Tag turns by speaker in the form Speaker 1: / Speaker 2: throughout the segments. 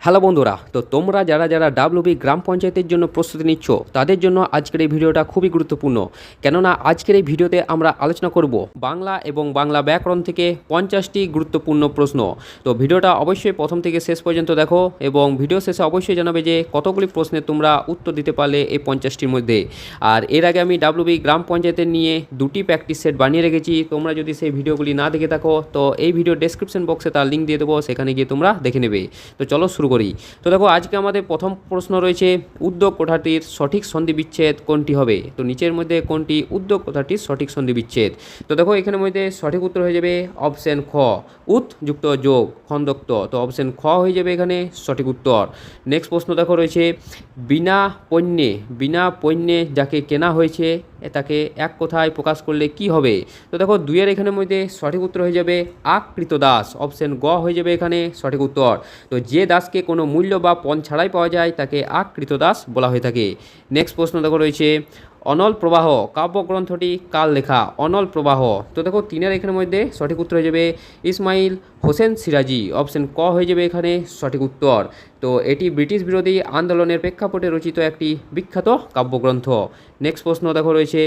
Speaker 1: Hello বন্ধুরা, তো তোমরা যারা যারা ডাব্লিউবি গ্রাম পঞ্চায়েতের জন্য প্রস্তুতি নিচ্ছ তাদের জন্য আজকের এই ভিডিওটা খুবই গুরুত্বপূর্ণ। কেননা আজকের এই ভিডিওতে আমরা আলোচনা করব বাংলা এবং বাংলা ব্যাকরণ থেকে 50টি গুরুত্বপূর্ণ প্রশ্ন। তো ভিডিওটা অবশ্যই প্রথম থেকে শেষ পর্যন্ত দেখো এবং ভিডিও শেষে অবশ্যই জানাবে যে কতগুলি প্রশ্নের তোমরা উত্তর দিতে পারলে এই 50টির মধ্যে। আর এর আগে আমি ডাব্লিউবি গ্রাম পঞ্চায়েতের নিয়ে দুটি প্র্যাকটিস সেট বানিয়ে রেখেছি। তোমরা যদি সেই ভিডিওগুলি না দেখে থাকো তো এই ভিডিও ডেসক্রিপশন বক্সে তার লিঙ্ক দিয়ে দেবো, সেখানে গিয়ে তোমরা দেখে নেবে। তো চলো শুরু করি। তো দেখো আজকে আমাদের প্রথম প্রশ্ন রয়েছে, উদ্যোগ কথাটির সঠিক সন্ধি বিচ্ছেদ কোনটি হবে? তো নিচের মধ্যে কোনটি উদ্যোগ কথাটির সঠিক সন্ধি বিচ্ছেদ? তো দেখো এখানের মধ্যে সঠিক উত্তর হয়ে যাবে অপশন খ, উত যুক্ত যোগ খন্দক্ত। তো অপশন খ হয়ে যাবে এখানে সঠিক উত্তর। নেক্সট প্রশ্ন দেখো রয়েছে, বিনা পণ্যে যাকে কেনা হয়েছে তাকে এক কথায় প্রকাশ করলে কি হবে? তো দেখো দুইয়ের এখানের মধ্যে সঠিক উত্তর হয়ে যাবে আকৃত দাস। অপশন গ হয়ে যাবে এখানে সঠিক উত্তর। তো যে দাসকে কোনো মূল্য বা পণ ছাড়াই পাওয়া যায় তাকে আকৃত দাস বলা হয়ে থাকে। নেক্সট প্রশ্ন দেখো রয়েছে, অনল প্রবাহ কাব্যগ্রন্থটি কার লেখা? অনল প্রবাহ। তো দেখো তিনের এখানের মধ্যে সঠিক উত্তর হয়ে যাবে ইসমাইল হোসেন সিরাজি। অপশন ক হয়ে যাবে এখানে সঠিক উত্তর। তো এটি ব্রিটিশ বিরোধী আন্দোলনের প্রেক্ষাপটে রচিত একটি বিখ্যাত কাব্যগ্রন্থ। নেক্সট প্রশ্ন দেখো রয়েছে,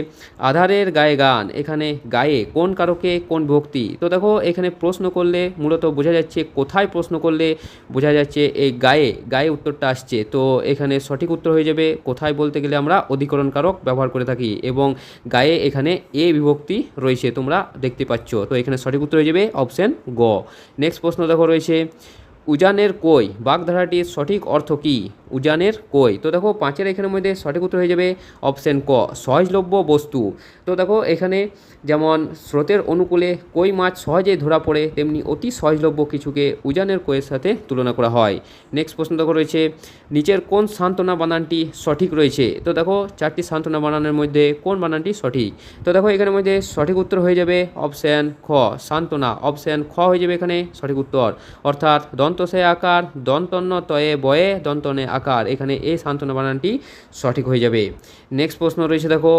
Speaker 1: আধারের গায়ে গান, এখানে গায়ে কোন কারকে কোন বিভক্তি? তো দেখো এখানে প্রশ্ন করলে মূলত বোঝা যাচ্ছে, কোথায় প্রশ্ন করলে বোঝা যাচ্ছে এই গায়ে উত্তরটা আসছে। তো এখানে সঠিক উত্তর হয়ে যাবে কোথায় বলতে গেলে আমরা অধিকরণ কারক ব্যবহার করে থাকি এবং গায়ে এখানে এ বিভক্তি রয়েছে, তোমরা দেখতে পাচ্ছ। তো এখানে সঠিক উত্তর হয়ে যাবে অপশন গ। নেক্সট প্রশ্ন দেখো রয়েছে, উজানের কই বাগধারাটির সঠিক অর্থ কী? উজানের কই। তো দেখো পাঁচের এখানের মধ্যে সঠিক উত্তর হয়ে যাবে অপশন ক, সহজলভ্য বস্তু। তো দেখো এখানে যেমন স্রোতের অনুকূলে কই মাছ সহজেই ধরা পড়ে, তেমনি অতি সহজলভ্য কিছুকে উজানের কইয়ের সাথে তুলনা করা হয়। নেক্সট প্রশ্ন দেখো রয়েছে, নিচের কোন সান্ত্বনা বানানটি সঠিক রয়েছে? তো দেখো চারটি সান্ত্বনা বানানের মধ্যে কোন বানানটি সঠিক? তো দেখো এখানের মধ্যে সঠিক উত্তর হয়ে যাবে অপশন খ, সান্ত্বনা। অপশন খ হয়ে যাবে এখানে সঠিক উত্তর। অর্থাৎ দন্তসে আকার, দন্তন্য তয়ে বয়ে দন্তনে আকার, এখানে এই সান্ত্বনা বানানটি সঠিক হয়ে যাবে। নেক্সট প্রশ্ন রয়েছে দেখো,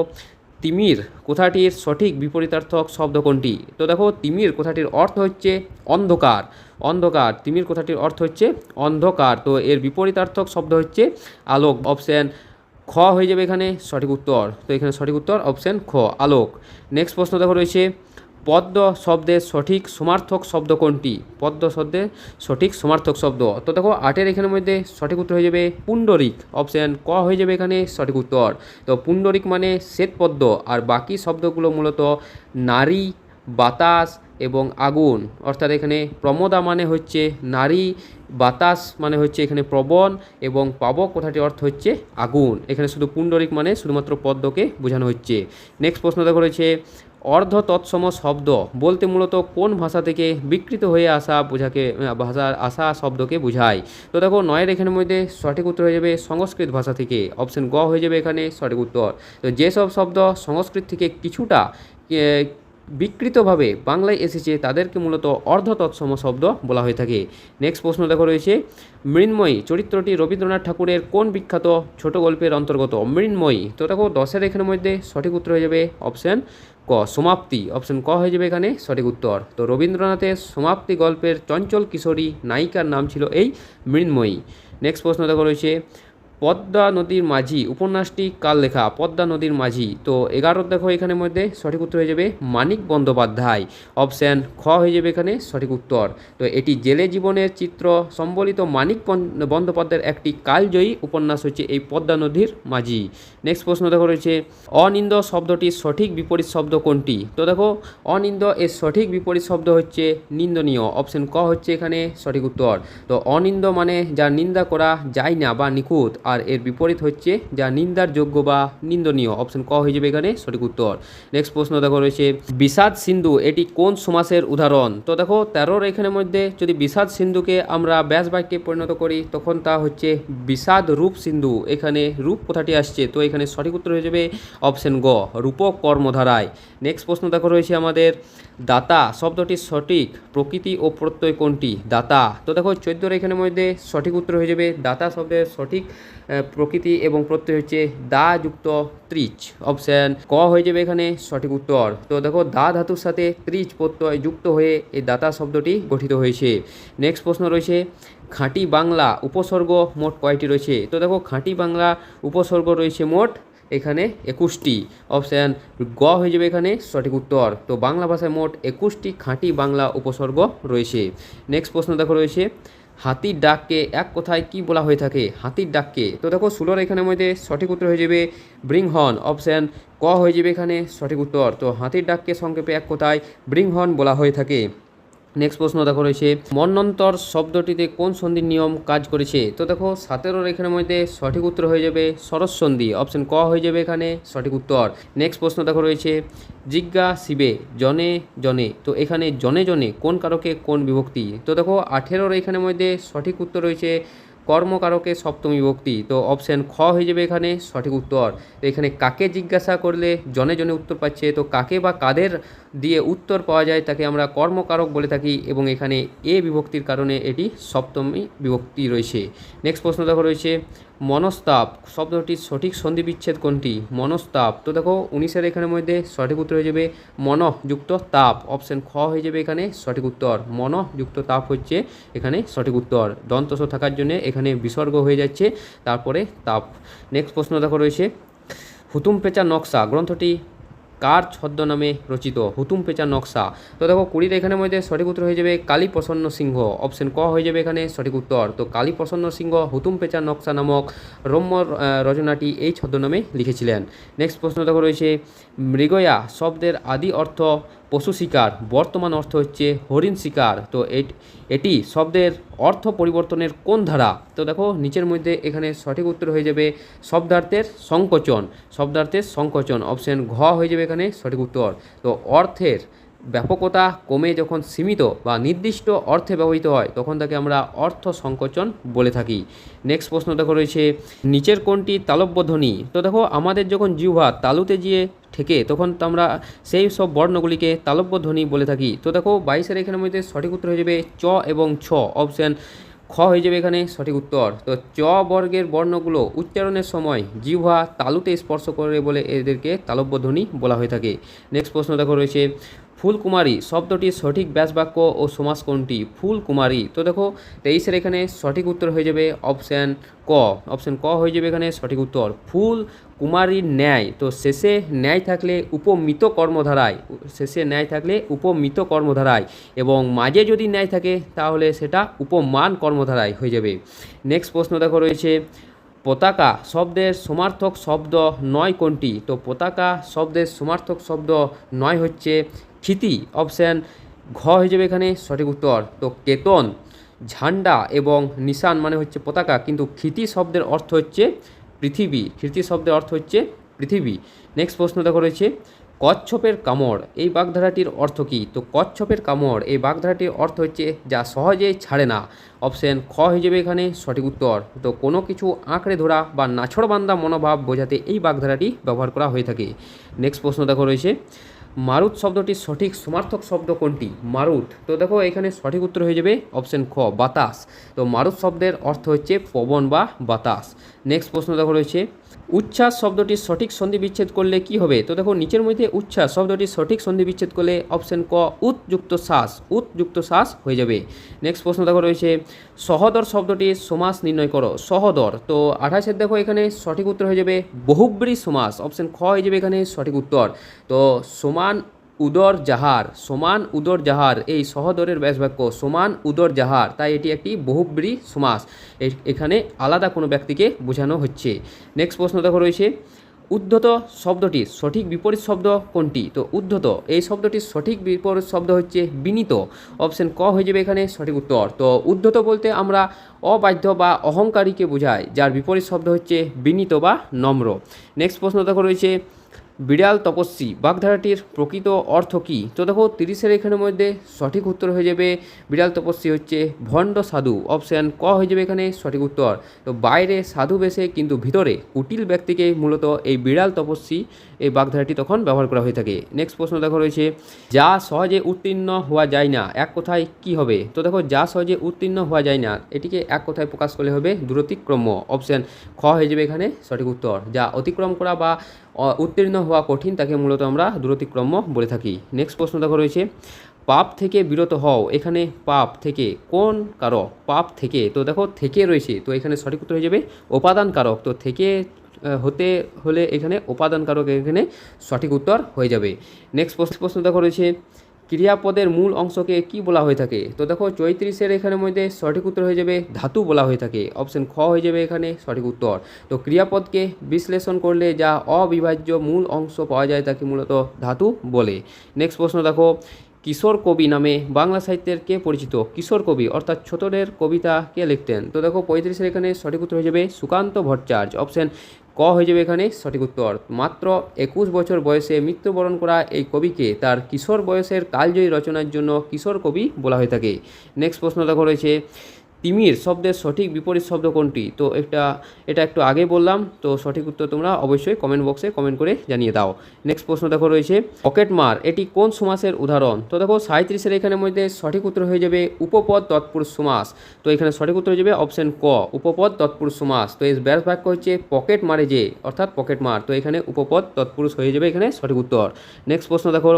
Speaker 1: তিমির কথাটির সঠিক বিপরীতার্থক শব্দ কোনটি? তো দেখো তিমির কথাটির অর্থ হচ্ছে অন্ধকার। অন্ধকার, তিমির কথাটির অর্থ হচ্ছে অন্ধকার। তো এর বিপরীতার্থক শব্দ হচ্ছে আলোক। অপশন খ হয়ে যাবে এখানে সঠিক উত্তর। তো এখানে সঠিক উত্তর অপশন খ, আলোক। নেক্সট প্রশ্ন দেখো রয়েছে, পদ্ম শব্দের সঠিক সমার্থক শব্দ কোনটি? পদ্ম শব্দের সঠিক সমার্থক শব্দ। তো দেখো আটের এখানের মধ্যে সঠিক উত্তর হয়ে যাবে পুণ্ডরিক। অপশন ক হয়ে যাবে এখানে সঠিক উত্তর। তো পুণ্ডরিক মানে শ্বেতপদ্ম, আর বাকি শব্দগুলো মূলত নারী, বাতাস এবং আগুন। অর্থাৎ এখানে প্রমদা মানে হচ্ছে নারী, বাতাস মানে হচ্ছে এখানে প্রবণ, এবং পাবক কথাটির অর্থ হচ্ছে আগুন। এখানে শুধু পুণ্ডরিক মানে শুধুমাত্র পদ্মকে বোঝানো হচ্ছে। নেক্সট প্রশ্ন দেখো রয়েছে, অর্ধ তৎসম শব্দ বলতে মূলত কোন ভাষা থেকে বিকৃত হয়ে আসা ভাষার আসা শব্দকে বোঝায়? তো দেখো নয়ের এখানের মধ্যে সঠিক উত্তর হয়ে যাবে সংস্কৃত ভাষা থেকে। অপশন গ হয়ে যাবে এখানে সঠিক উত্তর। তো যেসব শব্দ সংস্কৃত থেকে কিছুটা বিকৃতভাবে বাংলায় এসেছে তাদেরকে মূলত অর্ধ তৎসম শব্দ বলা হয়ে থাকে। নেক্সট প্রশ্ন দেখো রয়েছে, মৃন্ময়ী চরিত্রটি রবীন্দ্রনাথ ঠাকুরের কোন বিখ্যাত ছোট গল্পের অন্তর্গত? মৃন্ময়ী। তো দেখো দশের এখানের মধ্যে সঠিক উত্তর হয়ে যাবে অপশন ক, সমাপ্তি। অপশন ক হয়ে যাবে এখানে সঠিক উত্তর। তো রবীন্দ্রনাথের সমাপ্তি গল্পের চঞ্চল কিশোরী নায়িকার নাম ছিল এই মৃন্ময়ী। নেক্সট প্রশ্ন দেখো রয়েছে, পদ্মা নদীর মাঝি উপন্যাসটি কার লেখা? পদ্মা নদীর মাঝি। তো 11 দেখো এখানের মধ্যে সঠিক উত্তর হয়ে যাবে মানিক বন্দ্যোপাধ্যায়। অপশান খ হয়ে যাবে এখানে সঠিক উত্তর। তো এটি জেলে জীবনের চিত্র সম্বলিত মানিক বন্দ্যোপাধ্যায়ের একটি কালজয়ী উপন্যাস হচ্ছে এই পদ্মা নদীর মাঝি। নেক্সট প্রশ্ন দেখো রয়েছে, অনিন্দ শব্দটির সঠিক বিপরীত শব্দ কোনটি? তো দেখো অনিন্দ এর সঠিক বিপরীত শব্দ হচ্ছে নিন্দনীয়। অপশন ক হচ্ছে এখানে সঠিক উত্তর। তো অনিন্দ মানে যা নিন্দা করা যায় না বা নিখুঁত, আর এর বিপরীত হচ্ছে যা নিন্দার যোগ্য বা নিন্দনীয়। অপশন ক হয়ে যাবে এখানে সঠিক উত্তর। নেক্সট প্রশ্ন দেখো রয়েছে, বিষাদ সিন্ধু এটি কোন সমাসের উদাহরণ? তো দেখো 13 এখানের মধ্যে যদি বিষাদ সিন্ধুকে আমরা ব্যাস বাক্যে পরিণত করি তখন তা হচ্ছে বিষাদ রূপ সিন্ধু। এখানে রূপ কথাটি আসছে, তো এখানে সঠিক উত্তর হয়ে যাবে অপশন গ, রূপক কর্মধারায়। নেক্সট প্রশ্ন দেখো রয়েছে আমাদের, দাতা শব্দটির সঠিক প্রকৃতি ও প্রত্যয় কোনটি? দাতা। তো দেখো 14 এখানের মধ্যে সঠিক উত্তর হয়ে যাবে দাতা শব্দের সঠিক প্রকৃতি এবং প্রত্যয় হচ্ছে দা যুক্ত ত্রিচ। অপশান ক হয়ে যাবে এখানে সঠিক উত্তর। তো দেখো দা ধাতুর সাথে ত্রিচ প্রত্যয় যুক্ত হয়ে এই দাতা শব্দটি গঠিত হয়েছে। নেক্সট প্রশ্ন রয়েছে, খাঁটি বাংলা উপসর্গ মোট কয়টি রয়েছে? তো দেখো খাঁটি বাংলা উপসর্গ রয়েছে মোট এখানে 21টি। অপশান গ হয়ে যাবে এখানে সঠিক উত্তর। তো বাংলা ভাষায় মোট 21টি খাঁটি বাংলা উপসর্গ রয়েছে। নেক্সট প্রশ্ন দেখো রয়েছে, হাতির ডাককে এক কথায় কি বলা হয়ে থাকে? হাতির ডাককে, তো দেখো 16 এখানের মধ্যে সঠিক উত্তর হয়ে যাবে ব্রিং হর্ন। অপশান ক হয়ে যাবে এখানে সঠিক উত্তর। তো হাতির ডাককে সংক্ষেপে এক কথায় ব্রিং হর্ন বলা হয়ে থাকে। নেক্সট প্রশ্ন দেখো রয়েছে, মন্বন্তর শব্দটিতে কোন সন্ধির নিয়ম কাজ করেছে? তো দেখো 17 এখানের মধ্যে সঠিক উত্তর হয়ে যাবে সরস সন্ধি। অপশন ক হয়ে যাবে এখানে সঠিক উত্তর। নেক্সট প্রশ্ন দেখো রয়েছে, জিজ্ঞা শিবে জনে জনে, তো এখানে জনে জনে কোন কারকে কোন বিভক্তি? তো দেখো 18 এখানের মধ্যে সঠিক উত্তর রয়েছে কর্মকারকে সপ্তমী বিভক্তি। তো অপশান খ হয়ে যাবে এখানে সঠিক উত্তর। তো এখানে কাকে জিজ্ঞাসা করলে জনে জনে উত্তর পাচ্ছে, তো কাকে বা কাদের দিয়ে উত্তর পাওয়া যায় তাকে আমরা কর্মকারক বলে থাকি, এবং এখানে এ বিভক্তির কারণে এটি সপ্তমী বিভক্তি রয়েছে। নেক্সট প্রশ্ন দেখো রয়েছে, মনস্তাপ শব্দটির সঠিক সন্ধি বিচ্ছেদ কোনটি? মনস্তাপ, তো দেখো 19 এখানের মধ্যে সঠিক উত্তর হয়ে যাবে মন যুক্ত তাপ। অপশান খ হয়ে যাবে এখানে সঠিক উত্তর। মন যুক্ত তাপ হচ্ছে এখানে সঠিক উত্তর। দন্তস থাকার জন্য এখানে বিসর্গ হয়ে যাচ্ছে, তারপরে তাপ। নেক্সট প্রশ্ন দেখো রয়েছে, হুতুম পেঁচা নকশা গ্রন্থটি কার ছদ্মনামে রচিত? হুতুম পেঁচা নকশা, তো দেখো 20 এখানের মধ্যে সঠিক উত্তর হয়ে যাবে কালী প্রসন্ন সিংহ। অপশন ক হয়ে যাবে এখানে সঠিক উত্তর। তো কালী প্রসন্ন সিংহ হুতুম পেঁচা নকশা নামক রম্য রচনাটি এই ছদ্মনামে লিখেছিলেন। নেক্সট প্রশ্ন দেখো রয়েছে, মৃগয়া শব্দের আদি অর্থ পশু শিকার, বর্তমান অর্থ হচ্ছে হরিণ শিকার। তো এটি শব্দের অর্থ পরিবর্তনের কোন ধারা? তো দেখো নিচের মধ্যে এখানে সঠিক উত্তর হয়ে যাবে শব্দার্থের সংকোচন। শব্দার্থের সংকোচন, অপশন ঘ হয়ে যাবে এখানে সঠিক উত্তর। তো অর্থের ব্যাপকতা কমে যখন সীমিত বা নির্দিষ্ট অর্থে ব্যবহৃত হয় তখন তাকে আমরা অর্থ সংকোচন বলে থাকি। নেক্সট প্রশ্ন দেখো রয়েছে, নিচের কোনটি তালব্য ধ্বনি? তো দেখো আমাদের যখন জিহ্বা তালুতে গিয়ে ঠেকে তখন তো আমরা সেই সব বর্ণগুলিকে তালব্য ধ্বনি বলে থাকি। তো দেখো 22 এখানের মধ্যে সঠিক উত্তর হয়ে যাবে চ এবং ছ। অপশান খ হয়ে যাবে এখানে সঠিক উত্তর। তো চ বর্গের বর্ণগুলো উচ্চারণের সময় জিহ্বা তালুতে স্পর্শ করে বলে এদেরকে তালব্য ধ্বনি বলা হয়ে থাকে। নেক্সট প্রশ্ন দেখো রয়েছে, ফুলকুমারী শব্দটির সঠিক ব্যাসবাক্য ও সমাস কোনটি? ফুলকুমারী, তো দেখো 23 এখানে সঠিক উত্তর হয়ে যাবে অপশান ক। অপশান ক হয়ে যাবে এখানে সঠিক উত্তর। ফুল কুমারীর ন্যায়, তো শেষে ন্যায় থাকলে উপমিত কর্মধারায়, শেষে ন্যায় থাকলে উপমিত কর্মধারায়, এবং মাঝে যদি ন্যায় থাকে তাহলে সেটা উপমান কর্মধারায় হয়ে যাবে। নেক্সট প্রশ্ন দেখো রয়েছে, পতাকা শব্দের সমার্থক শব্দ নয় কোনটি? তো পতাকা শব্দের সমার্থক শব্দ নয় হচ্ছে ক্ষিতি। অপশান ঘ হয়ে যাবে এখানে সঠিক উত্তর। তো কেতন, ঝান্ডা এবং নিশান মানে হচ্ছে পতাকা, কিন্তু ক্ষিতি শব্দের অর্থ হচ্ছে পৃথিবী। ক্ষিতি শব্দের অর্থ হচ্ছে পৃথিবী। নেক্সট প্রশ্ন দেখো রয়েছে, কচ্ছপের কামড় এই বাগধারাটির অর্থ কী? তো কচ্ছপের কামড় এই বাগধারাটির অর্থ হচ্ছে যা সহজেই ছাড়ে না। অপশান খ হয়ে যাবে এখানে সঠিক উত্তর। তো কোনো কিছু আঁকড়ে ধরা বা নাছড়বান্ধা মনোভাব বোঝাতে এই বাগধারাটি ব্যবহার করা হয়ে থাকে। নেক্সট প্রশ্ন দেখো রয়েছে, মারুত শব্দটির সঠিক সমার্থক শব্দ কোনটি? মারুত, তো দেখো এখানে সঠিক উত্তর হয়ে যাবে অপশান খ বাতাস। তো মারুত শব্দের অর্থ হচ্ছে পবন বা বাতাস। নেক্সট প্রশ্ন দেখো রয়েছে, উচ্ছ্বাস শব্দটির সঠিক সন্ধি বিচ্ছেদ করলে কি হবে? তো দেখো নিচের মধ্যে উচ্ছ্বাস শব্দটির সঠিক সন্ধি বিচ্ছেদ করলে অপশান ক উৎযুক্ত শ্বাস, উৎযুক্ত শ্বাস হয়ে যাবে। নেক্সট প্রশ্ন দেখো রয়েছে, সহদর শব্দটির সমাস নির্ণয় করো। সহদর, তো 28 দেখো এখানে সঠিক উত্তর হয়ে যাবে বহুব্রী সমাস। অপশান খ হয়ে যাবে এখানে সঠিক উত্তর। তো সমান উদর জাহার, সমান উদর জাহার এই সহদরের ব্যাসবাক্য সমান উদর জাহার, তাই এটি একটি বহুব্রী সমাস। এখানে আলাদা কোনো ব্যক্তিকে বোঝানো হচ্ছে। নেক্সট প্রশ্ন দেখো রয়েছে, উদ্ধত শব্দটির সঠিক বিপরীত শব্দ কোনটি? তো উদ্ধত এই শব্দটির সঠিক বিপরীত শব্দ হচ্ছে বিনীত। অপশান ক হয়ে যাবে এখানে সঠিক উত্তর। তো উদ্ধত বলতে আমরা অবাধ্য বা অহংকারীকে বোঝায়, যার বিপরীত শব্দ হচ্ছে বিনীত বা নম্র। নেক্সট প্রশ্ন দেখো রয়েছে, বিড়াল তপস্বী বাগধারাটির প্রকৃত অর্থ কী? তো দেখো 30 এখানের মধ্যে সঠিক উত্তর হয়ে যাবে বিড়াল তপস্বী হচ্ছে ভণ্ড সাধু। অপশান ক হয়ে যাবে এখানে সঠিক উত্তর। তো বাইরে সাধু বেশে কিন্তু ভিতরে কুটিল ব্যক্তিকে মূলত এই বিড়াল তপস্বী এই বাগধারাটি তখন ব্যবহার করা হয়ে থাকে। নেক্সট প্রশ্ন দেখো রয়েছে, যা সহজে উত্তীর্ণ হওয়া যায় না এক কথায় কি হবে? তো দেখো যা সহজে উত্তীর্ণ হওয়া যায় না এটিকে এক কথায় প্রকাশ করলে হবে দূরতিক্রম্য। অপশান খ হয়ে যাবে এখানে সঠিক উত্তর। যা অতিক্রম করা বা উত্তীর্ণ হওয়া কঠিন তাকে মূলত আমরা দূরতিক্রম্য বলে থাকি। নেক্সট প্রশ্ন দেখো রয়েছে, পাপ থেকে বিরত হও, এখানে পাপ থেকে কোন কারক, পাপ থেকে, তো দেখো থেকে রয়েছে, তো এখানে সঠিক উত্তর হয়ে যাবে উপাদান কারক, তো থেকে হতে হলে এখানে উপাদান কারক এখানে সঠিক উত্তর হয়ে যাবে। নেক্সট প্রশ্ন দেখো রয়েছে ক্রিয়াপদের মূল অংশকে কি বলা হয়ে থাকে, তো দেখো 34-এর এখানে মধ্যে সঠিক উত্তর হয়ে যাবে ধাতু বলা হয়ে থাকে, অপশন খ হয়ে যাবে এখানে সঠিক উত্তর। তো ক্রিয়াপদকে বিশ্লেষণ করলে যা অবিভাজ্য মূল অংশ পাওয়া যায় তাকে মূলত ধাতু বলে। নেক্সট প্রশ্ন দেখো কিশোর কবি নামে বাংলা সাহিত্যের কে পরিচিত, কিশোর কবি অর্থাৎ ছোটদের কবিতা কে লিখতেন, তো দেখো 35-এর এখানে সঠিক উত্তর হয়ে যাবে সুকান্ত ভট্টাচার্য, অপশন ক হয়ে যাবে এখানে সঠিক উত্তর। মাত্র 21 বছর বয়সে মৃত্যুবরণ করা এই কবিকে তার কিশোর বয়সের কালজয়ী রচনার জন্য কিশোর কবি বলা হয়ে থাকে। নেক্সট প্রশ্ন দেখো রয়েছে তিমির শব্দের সঠিক বিপরীত শব্দ কোনটি, তো এটা একটু আগে বললাম, তো সঠিক উত্তর তোমরা অবশ্যই কমেন্ট বক্সে কমেন্ট করে জানিয়ে দাও। নেক্সট প্রশ্ন দেখো রয়েছে পকেটমার এটি কোন সমাসের উদাহরণ, তো দেখো 37-এর এখানের মধ্যে সঠিক উত্তর হয়ে যাবে উপপদ তৎপুরুষ সমাস, তো এখানে সঠিক উত্তর হয়ে যাবে অপশন ক উপপদ তৎপুরুষ সমাস। তো এর ব্যাস বাক্য হচ্ছে পকেট মারে যে, অর্থাৎ পকেট মার, তো এখানে উপপদ তৎপুরুষ হয়ে যাবে এখানে সঠিক উত্তর। নেক্সট প্রশ্ন দেখো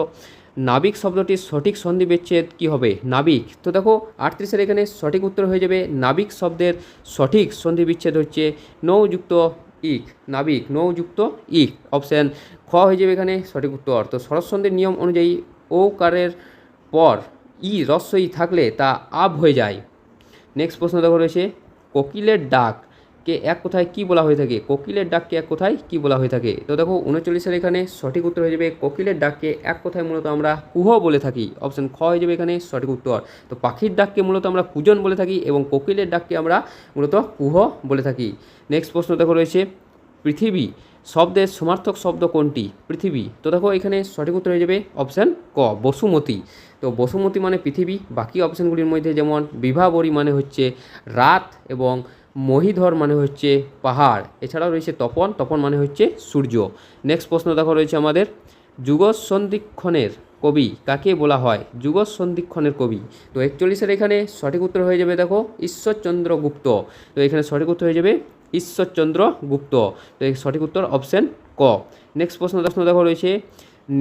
Speaker 1: নাবিক শব্দটির সঠিক সন্ধি বিচ্ছেদ কী হবে, নাবিক, তো দেখো 38-এর এখানে সঠিক উত্তর হয়ে যাবে নাবিক শব্দের সঠিক সন্ধি বিচ্ছেদ হচ্ছে নৌযুক্ত ইক, নাবিক নৌযুক্ত ইক, অপশান খ হয়ে যাবে এখানে সঠিক উত্তর। তো স্বরসন্ধির নিয়ম অনুযায়ী ওকারের পর ই রস্যই থাকলে তা আব হয়ে যায়। নেক্সট প্রশ্ন দেখো রয়েছে কোকিলের ডাক কে এক কথায় কি বলা হয়ে থাকে, কোকিলের ডাককে এক কথায় কি বলা হয়ে থাকে, তো দেখো 39-এর এখানে সঠিক উত্তর হয়ে যাবে কোকিলের ডাককে এক কথায় মূলত আমরা কুহ বলে থাকি, অপশন খ হয়ে যাবে এখানে সঠিক উত্তর। তো পাখির ডাককে মূলত আমরা কুজন বলে থাকি এবং কোকিলের ডাককে আমরা মূলত কুহ বলে থাকি। নেক্সট প্রশ্ন দেখো রয়েছে পৃথিবী শব্দের সমার্থক শব্দ কোনটি, পৃথিবী, তো দেখো এখানে সঠিক উত্তর হয়ে যাবে অপশান ক বসুমতী। তো বসুমতী মানে পৃথিবী, বাকি অপশানগুলির মধ্যে যেমন বিভাবরী মানে হচ্ছে রাত এবং মহিধর মানে হচ্ছে পাহাড়, এছাড়াও রয়েছে তপন, তপন মানে হচ্ছে সূর্য। নেক্সট প্রশ্ন দেখো রয়েছে আমাদের যুগসন্ধিক্ষণের কবি কাকে বলা হয়, যুগসন্ধিক্ষণের কবি, তো 41-এর এখানে সঠিক উত্তর হয়ে যাবে দেখো ঈশ্বরচন্দ্র গুপ্ত, তো এখানে সঠিক উত্তর হয়ে যাবে ঈশ্বরচন্দ্র গুপ্ত, তো এই সঠিক উত্তর অপশান ক। নেক্সট প্রশ্ন দেখো রয়েছে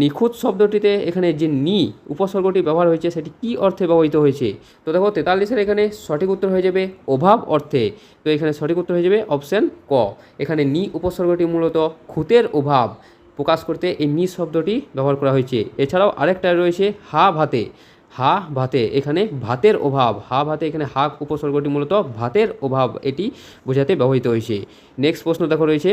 Speaker 1: নিখুঁত শব্দটিতে এখানে যে নি উপসর্গটি ব্যবহার হয়েছে সেটি কী অর্থে ব্যবহৃত হয়েছে, তো দেখো 43-এর এখানে সঠিক উত্তর হয়ে যাবে অভাব অর্থে, তো এখানে সঠিক উত্তর হয়ে যাবে অপশান ক। এখানে নি উপসর্গটি মূলত খুঁতের অভাব প্রকাশ করতে এই নি শব্দটি ব্যবহার করা হয়েছে। এছাড়াও আরেকটা রয়েছে হা ভাতে, হা ভাতে এখানে ভাতের অভাব, হা ভাতে এখানে হা উপসর্গটি মূলত ভাতের অভাব এটি বোঝাতে ব্যবহৃত হয়েছে। নেক্সট প্রশ্ন দেখো রয়েছে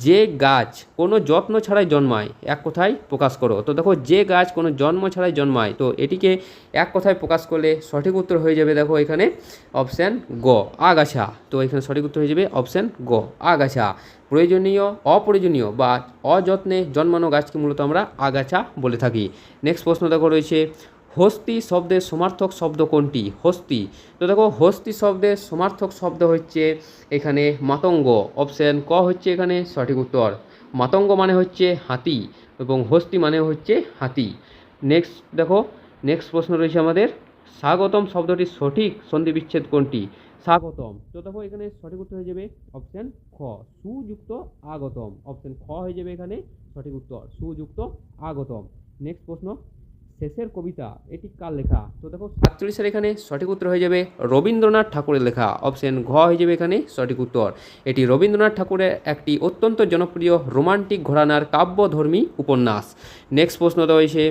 Speaker 1: যে গাছ কোনো যত্ন ছাড়াই জন্মায় এক কথায় প্রকাশ করো, তো দেখো যে গাছ কোনো জন্ম ছাড়াই জন্মায়, তো এটিকে এক কথায় প্রকাশ করলে সঠিক উত্তর হয়ে যাবে দেখো এখানে অপশান গ আগাছা, তো এখানে সঠিক উত্তর হয়ে যাবে অপশান গ আগাছা। প্রয়োজনীয় অপ্রয়োজনীয় বা অযত্নে জন্মানো গাছকে মূলত আমরা আগাছা বলে থাকি। নেক্সট প্রশ্ন দেখো রয়েছে হস্তি শব্দের সমার্থক শব্দ কোনটি, হস্তি, তো দেখো হস্তি শব্দের সমার্থক শব্দ হচ্ছে এখানে মাতঙ্গ, অপশান ক হচ্ছে এখানে সঠিক উত্তর। মাতঙ্গ মানে হচ্ছে হাতি এবং হস্তি মানে হচ্ছে হাতি। নেক্সট প্রশ্ন রয়েছে আমাদের স্বাগতম শব্দটির সঠিক সন্ধি বিচ্ছেদ কোনটি, স্বাগতম, তো দেখো এখানে সঠিক উত্তর হয়ে যাবে অপশান খ সুযুক্ত আগতম, অপশান খ হয়ে যাবে এখানে সঠিক উত্তর সুযুক্ত আগতম। নেক্সট প্রশ্ন শেষের কবিতা এটি কার লেখা, তো দেখো 47-এর এখানে সঠিক উত্তর হয়ে যাবে রবীন্দ্রনাথ ঠাকুরের লেখা, অপশান ঘ হয়ে যাবে এখানে সঠিক উত্তর। এটি রবীন্দ্রনাথ ঠাকুরের একটি অত্যন্ত জনপ্রিয় রোমান্টিক ঘরানার কাব্যধর্মী উপন্যাস। নেক্সট প্রশ্ন রয়েছে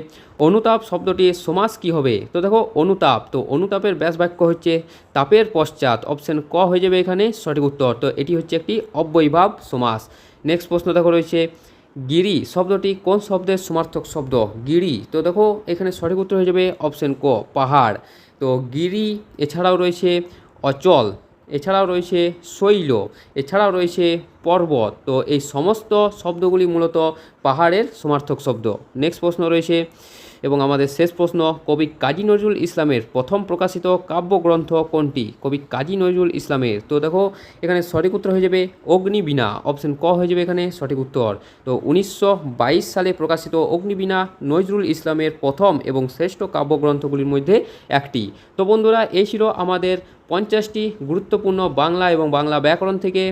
Speaker 1: অনুতাপ শব্দটির সমাস কী হবে, তো দেখো অনুতাপ, তো অনুতাপের ব্যাস বাক্য হচ্ছে তাপের পশ্চাৎ, অপশান ক হয়ে যাবে এখানে সঠিক উত্তর, তো এটি হচ্ছে একটি অব্যয়ীভাব সমাস। নেক্সট প্রশ্ন দেখো রয়েছে গিরি শব্দটি কোন শব্দের সমার্থক শব্দ, গিরি, তো দেখো এখানে সঠিক উত্তর হয়ে যাবে অপশান ক পাহাড়। তো গিরি এছাড়াও রয়েছে অচল, এছাড়াও রয়েছে শৈল, এছাড়াও রয়েছে পর্বত, তো এই সমস্ত শব্দগুলি মূলত পাহাড়ের সমার্থক শব্দ। নেক্সট প্রশ্ন রয়েছে এবং আমাদের শেষ প্রশ্ন কবি কাজী নজরুল ইসলামের প্রথম প্রকাশিত কাব্যগ্রন্থ কোনটি, কবি কাজী নজরুল ইসলামের, তো দেখো এখানে সঠিক উত্তর হয়ে যাবে অগ্নিবীণা, অপশান ক হয়ে যাবে এখানে সঠিক উত্তর। তো 1922 সালে প্রকাশিত অগ্নিবীণা নজরুল ইসলামের প্রথম এবং শ্রেষ্ঠ কাব্যগ্রন্থগুলির মধ্যে একটি। তো বন্ধুরা এই ছিল আমাদের 50টি গুরুত্বপূর্ণ বাংলা এবং বাংলা ব্যাকরণ থেকে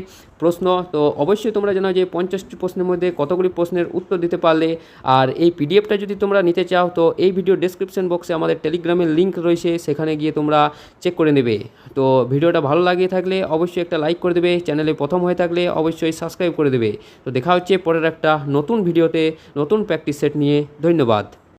Speaker 1: প্রশ্ন। তো অবশ্যই তোমরা জানো যে 50টি প্রশ্নের মধ্যে কতগুলি প্রশ্নের উত্তর দিতে পারলে। আর এই পিডিএফটা যদি তোমরা নিতে চাও তো এই ভিডিও ডেসক্রিপশন বক্সে আমাদের টেলিগ্রামের লিঙ্ক রয়েছে, সেখানে গিয়ে তোমরা চেক করে নেবে। তো ভিডিওটা ভালো লাগিয়ে থাকলে অবশ্যই একটা লাইক করে দেবে, চ্যানেলে প্রথম হয়ে থাকলে অবশ্যই সাবস্ক্রাইব করে দেবে। তো দেখা হচ্ছে পরের একটা নতুন ভিডিওতে নতুন প্র্যাকটিস সেট নিয়ে। ধন্যবাদ।